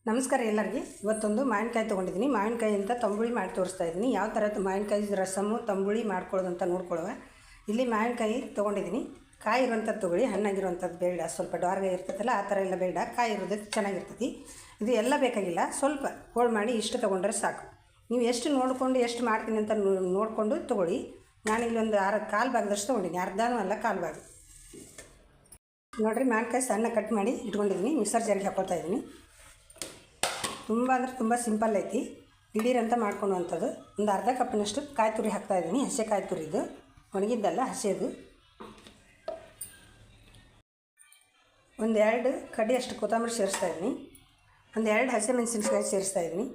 ನಮಸ್ಕಾರ ಎಲ್ಲರಿಗೆ. ಇವತ್ತೊಂದು ಮಾವಿನಕಾಯಿ ತೊಗೊಂಡಿದ್ದೀನಿ. ಮಾವಿನಕಾಯಿಯಿಂದ ತಂಬುಳಿ ಮಾಡಿ ತೋರಿಸ್ತಾ ಇದ್ದೀನಿ. ಯಾವ ಥರ ಮಾವಿನಕಾಯಿ ರಸಮು ತಂಬುಳಿ ಮಾಡ್ಕೊಳ್ಳೋದು ಅಂತ ನೋಡ್ಕೊಳ್ಳುವ. ಇಲ್ಲಿ ಮಾವಿನಕಾಯಿ ತೊಗೊಂಡಿದ್ದೀನಿ. ಕಾಯಿ ಇರುವಂಥದ್ದು ತೊಗೊಳ್ಳಿ, ಹಣ್ಣಾಗಿರುವಂಥದ್ದು ಬೇಡ. ಸ್ವಲ್ಪ ಡಾರ್ಗೆ ಇರ್ತದಲ್ಲ ಆ ಥರ ಎಲ್ಲ ಬೇಡ, ಕಾಯಿ ಇರೋದಕ್ಕೆ ಚೆನ್ನಾಗಿರ್ತದೆ. ಇದು ಎಲ್ಲ ಬೇಕಾಗಿಲ್ಲ, ಸ್ವಲ್ಪ ಹೋಳು ಮಾಡಿ ಇಷ್ಟು ತೊಗೊಂಡ್ರೆ ಸಾಕು. ನೀವು ಎಷ್ಟು ನೋಡಿಕೊಂಡು ಎಷ್ಟು ಮಾಡ್ತೀನಿ ಅಂತ ನೋಡಿಕೊಂಡು ತೊಗೊಳ್ಳಿ. ನಾನಿಲ್ಲಿ ಒಂದು ಕಾಲು ಭಾಗದಷ್ಟು ತೊಗೊಂಡಿದ್ದೀನಿ, ಅರ್ಧನೂ ಅಲ್ಲ ಕಾಲು ಭಾಗ. ನೋಡಿರಿ, ಮಾವಿನಕಾಯಿ ಸಣ್ಣ ಕಟ್ ಮಾಡಿ ಇಟ್ಕೊಂಡಿದ್ದೀನಿ. ಮಿಕ್ಸರ್ ಜಾರಿಗೆ ಹಾಕ್ಕೊಳ್ತಾ ಇದ್ದೀನಿ. ತುಂಬ ಅಂದರೆ ತುಂಬ ಸಿಂಪಲ್ ಐತಿ, ದಿಢೀರಂತ ಮಾಡ್ಕೊಳ್ಳುವಂಥದ್ದು. ಒಂದು ಅರ್ಧ ಕಪ್ಪಿನಷ್ಟು ಕಾಯಿ ತುರಿ ಹಾಕ್ತಾಯಿದ್ದೀನಿ. ಹಸಿ ಕಾಯಿ ತುರಿದು, ಒಣಗಿದ್ದಲ್ಲ, ಹಸಿದು. ಒಂದು 2 ಕಡ್ಡಿಯಷ್ಟು ಕೊತ್ತಂಬರಿ ಸೇರಿಸ್ತಾಯಿದ್ದೀನಿ. ಒಂದು 2 ಹಸಿಮೆಣಸಿನ್ಕಾಯಿ ಸೇರಿಸ್ತಾಯಿದ್ದೀನಿ.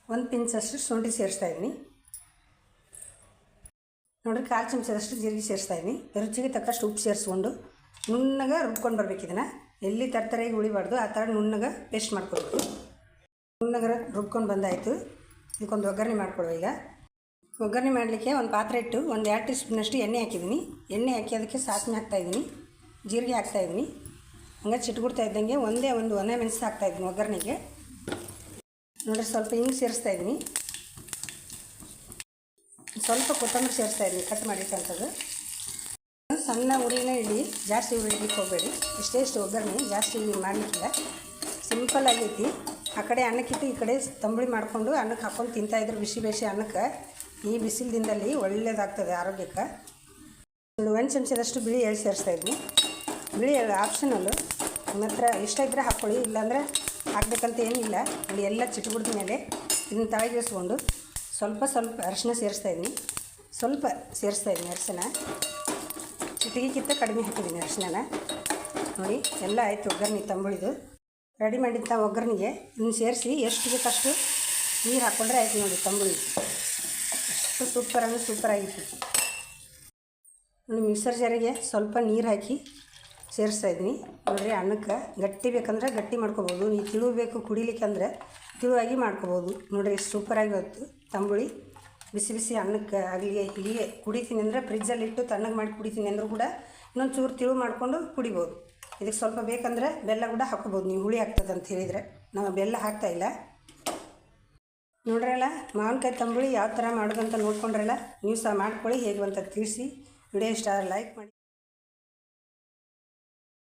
1 ಪಿಂಚಷ್ಟು ಶುಂಠಿ ಸೇರಿಸ್ತಾಯಿದ್ದೀನಿ. ನೋಡಿರಿ, 1/4 ಚಮಚದಷ್ಟು ಜೀರಿಗೆ ಸೇರಿಸ್ತಾಯಿದ್ದೀನಿ. ರುಚಿಗೆ ತಕ್ಕಷ್ಟು ಉಪ್ಪು ಸೇರಿಸ್ಕೊಂಡು ನುಣ್ಣಗೆ ರುಬ್ಕೊಂಡು ಬರ್ಬೇಕು. ಇದನ್ನು ಎಲ್ಲಿ ತರ್ತರೆಗೆ ಉಳಿಬಾರ್ದು, ಆ ಥರ ನುಣ್ಣಗೆ ಪೇಸ್ಟ್ ಮಾಡ್ಕೊಬೇಕು. ನುಣ್ಣಗೆ ರುಬ್ಕೊಂಡು ಬಂದಾಯಿತು. ಇದಕ್ಕೊಂದು ಒಗ್ಗರಣೆ ಮಾಡ್ಕೊಳ್ಳುವ. ಈಗ ಒಗ್ಗರಣೆ ಮಾಡಲಿಕ್ಕೆ ಒಂದು ಪಾತ್ರೆ ಇಟ್ಟು ಒಂದು 2 ಟೀ ಸ್ಪೂನಷ್ಟು ಎಣ್ಣೆ ಹಾಕಿದ್ದೀನಿ. ಎಣ್ಣೆ ಹಾಕಿ ಅದಕ್ಕೆ ಸಾಸಿವೆ ಹಾಕ್ತಾಯಿದ್ದೀನಿ, ಜೀರಿಗೆ ಹಾಕ್ತಾಯಿದ್ದೀನಿ. ಹಂಗೆ ಚಿಟ್ಗುಡ್ತಾ ಇದ್ದಂಗೆ ಒಂದು ಒಣ ಮೆಣಸು ಹಾಕ್ತಾಯಿದ್ದೀನಿ ಒಗ್ಗರಣೆಗೆ. ನೋಡಿರಿ, ಸ್ವಲ್ಪ ಹಿಂಗೆ ಸೇರಿಸ್ತಾಯಿದ್ದೀನಿ. ಸ್ವಲ್ಪ ಕೊತ್ತಂಬರಿ ಸೇರಿಸ್ತಾಯಿದ್ದೀನಿ, ಕಟ್ ಮಾಡಿಟ್ಟಂಥದ್ದು. ಸಣ್ಣ ಉರಿನೇ ಇಡಿ, ಜಾಸ್ತಿ ಉರಿ ಇಡ್ಲಿಕ್ಕೆ ಹೋಗಬೇಡಿ. ಇಷ್ಟು ಒಗ್ಗರಣೆ ಜಾಸ್ತಿ ಮಾಡಲಿಕ್ಕಿಲ್ಲ, ಸಿಂಪಲ್ ಆಗೈತಿ. ಆ ಕಡೆ ಅನ್ನಕ್ಕಿಟ್ಟು ಈ ಕಡೆ ತಂಬುಳಿ ಮಾಡಿಕೊಂಡು ಅನ್ನಕ್ಕೆ ಹಾಕ್ಕೊಂಡು ತಿಂತಾಯಿದ್ರು. ಬಿಸಿ ಅನ್ನಕ್ಕೆ ಈ ಬಿಸಿಲಿಂದಲ್ಲಿ ಒಳ್ಳೆಯದಾಗ್ತದೆ ಆರೋಗ್ಯಕ್ಕೆ. ಒಂದು 1 ಚಮಚದಷ್ಟು ಬಿಳಿ ಎಳ್ಳು ಸೇರಿಸ್ತಾಯಿದ್ದೀನಿ. ಬಿಳಿ ಎಳ್ಳು ಆಪ್ಷನಲ್ಲು, ನಿಮ್ಮ ಹತ್ರ ಇಷ್ಟ ಇದ್ದರೆ ಹಾಕ್ಕೊಳ್ಳಿ, ಇಲ್ಲಾಂದರೆ ಹಾಕಬೇಕಂತ ಏನಿಲ್ಲ. ನೋಡಿ, ಎಲ್ಲ ಚಿಟುಗುಡ್ದ ಮೇಲೆ ಇದನ್ನು ತಳಗಿಳಿಸ್ಕೊಂಡು ಸ್ವಲ್ಪ ಅರಿಶಿನ ಸೇರಿಸ್ತಾಯಿದ್ದೀನಿ. ಸ್ವಲ್ಪ ಸೇರಿಸ್ತಾಯಿದ್ದೀನಿ ಅರಿಶಿನ, ಚಿಟಿಗೆಕ್ಕಿಂತ ಕಡಿಮೆ ಹಾಕಿದ್ದೀನಿ ಅರಿಶಿನ. ನೋಡಿ, ಎಲ್ಲ ಆಯಿತು ಒಗ್ಗರಣೆ ತಂಬುಳಿದು ರೆಡಿ ಮಾಡಿದ್ದ ಒಗ್ಗರಣೆಗೆ ಇದನ್ನು ಸೇರಿಸಿ ಎಷ್ಟು ಬೇಕಷ್ಟು ನೀರು ಹಾಕ್ಕೊಂಡ್ರೆ ಆಯ್ತು. ನೋಡಿ, ತಂಬುಳಿ ಅಷ್ಟು ಸೂಪರಾಗಿತ್ತು. ನೋಡಿ, ಮಿಕ್ಸರ್ ಜಾರಿಗೆ ಸ್ವಲ್ಪ ನೀರು ಹಾಕಿ ಸೇರಿಸ್ತಾಯಿದ್ದೀನಿ. ನೋಡಿರಿ, ಅನ್ನಕ್ಕೆ ಗಟ್ಟಿ ಬೇಕಂದ್ರೆ ಗಟ್ಟಿ ಮಾಡ್ಕೊಬೋದು, ನೀವು ತಿಳು ಬೇಕು ಕುಡಿಲಿಕ್ಕೆ ಅಂದರೆ ತಿಳುವಾಗಿ ಮಾಡ್ಕೊಬೋದು. ನೋಡಿರಿ, ಸೂಪರಾಗಿ ಹೋಯ್ತು ತಂಬುಳಿ. ಬಿಸಿ ಅನ್ನಕ್ಕೆ ಆಗಲಿ ಹೀಗೆ ಕುಡಿತೀನಿ ಅಂದರೆ ಫ್ರಿಜ್ಜಲ್ಲಿಟ್ಟು ತಣ್ಣಗೆ ಮಾಡಿ ಕುಡಿತೀನಿ ಅಂದರೂ ಕೂಡ ಇನ್ನೊಂದು ಚೂರು ತಿಳು ಮಾಡಿಕೊಂಡು ಕುಡಿಬೋದು. ಇದಕ್ಕೆ ಸ್ವಲ್ಪ ಬೇಕಂದರೆ ಬೆಲ್ಲ ಕೂಡ ಹಾಕ್ಕೋಬೋದು ನೀವು, ಹುಳಿ ಆಗ್ತದೆ ಅಂತ ಹೇಳಿದರೆ. ನಾವು ಬೆಲ್ಲ ಹಾಕ್ತಾಯಿಲ್ಲ. ನೋಡ್ರಲ್ಲ, ಮಾವಿನಕಾಯಿ ತಂಬುಳಿ ಯಾವ ಥರ ಮಾಡೋದಂತ ನೋಡ್ಕೊಂಡ್ರಲ್ಲ, ನೀವು ಸಹ ಮಾಡ್ಕೊಳ್ಳಿ. ಹೇಗೆ ಅಂತ ತಿಳಿಸಿ. ವಿಡಿಯೋ ಇಷ್ಟ ಆದರೆ ಲೈಕ್ ಮಾಡಿ.